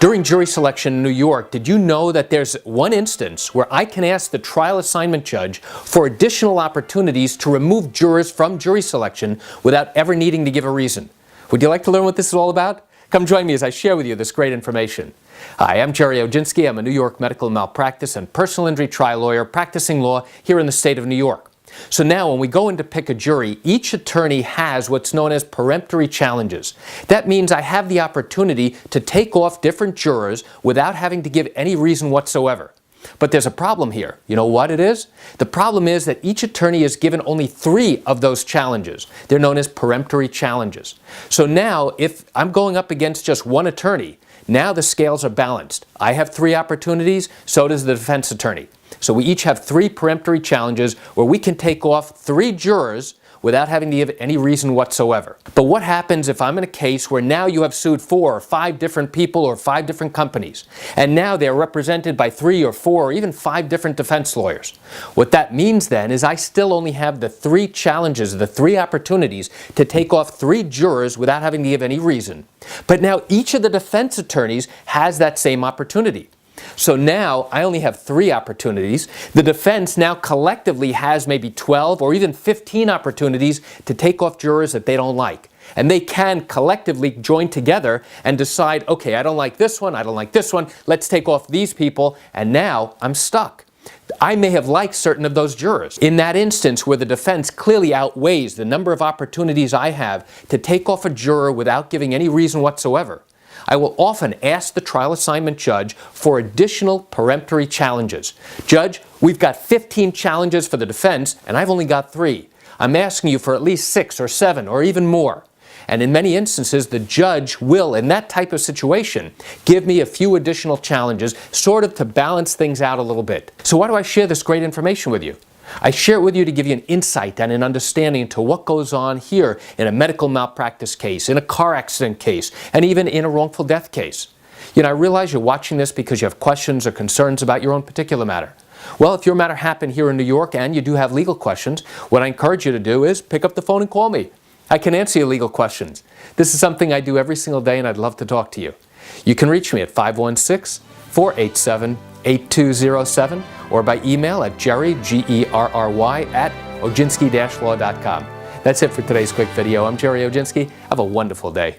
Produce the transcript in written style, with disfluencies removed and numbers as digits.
During jury selection in New York, did you know that there's one instance where I can ask the trial assignment judge for additional opportunities to remove jurors from jury selection without ever needing to give a reason? Would you like to learn what this is all about? Come join me as I share with you this great information. Hi, I'm Gerry Oginski. I'm a New York medical malpractice and personal injury trial lawyer practicing law here in the state of New York. So now when we go in to pick a jury, each attorney has what's known as peremptory challenges. That means I have the opportunity to take off different jurors without having to give any reason whatsoever. But there's a problem here. You know what it is? The problem is that each attorney is given only 3 of those challenges. They're known as peremptory challenges. So now if I'm going up against just one attorney, now the scales are balanced. I have 3 opportunities, so does the defense attorney. So we each have 3 peremptory challenges where we can take off 3 jurors without having to give any reason whatsoever. But what happens if I'm in a case where now you have sued 4 or 5 different people or 5 different companies, and now they're represented by 3 or 4 or even 5 different defense lawyers? What that means then is I still only have the 3 challenges, the 3 opportunities to take off 3 jurors without having to give any reason. But now each of the defense attorneys has that same opportunity. So now I only have 3 opportunities. The defense now collectively has maybe 12 or even 15 opportunities to take off jurors that they don't like. And they can collectively join together and decide, okay, I don't like this one, I don't like this one, let's take off these people, and now I'm stuck. I may have liked certain of those jurors. In that instance where the defense clearly outweighs the number of opportunities I have to take off a juror without giving any reason whatsoever, I will often ask the trial assignment judge for additional peremptory challenges. Judge, we've got 15 challenges for the defense, and I've only got 3. I'm asking you for at least 6 or 7 or even more. And in many instances, the judge will, in that type of situation, give me a few additional challenges, sort of to balance things out a little bit. So why do I share this great information with you? I share it with you to give you an insight and an understanding into what goes on here in a medical malpractice case, in a car accident case, and even in a wrongful death case. You know, I realize you're watching this because you have questions or concerns about your own particular matter. Well, if your matter happened here in New York and you do have legal questions, what I encourage you to do is pick up the phone and call me. I can answer your legal questions. This is something I do every single day, and I'd love to talk to you. You can reach me at 516-487-8207 or by email at Gerry, G-E-R-R-Y, at oginski-law.com. That's it for today's quick video. I'm Gerry Oginski. Have a wonderful day.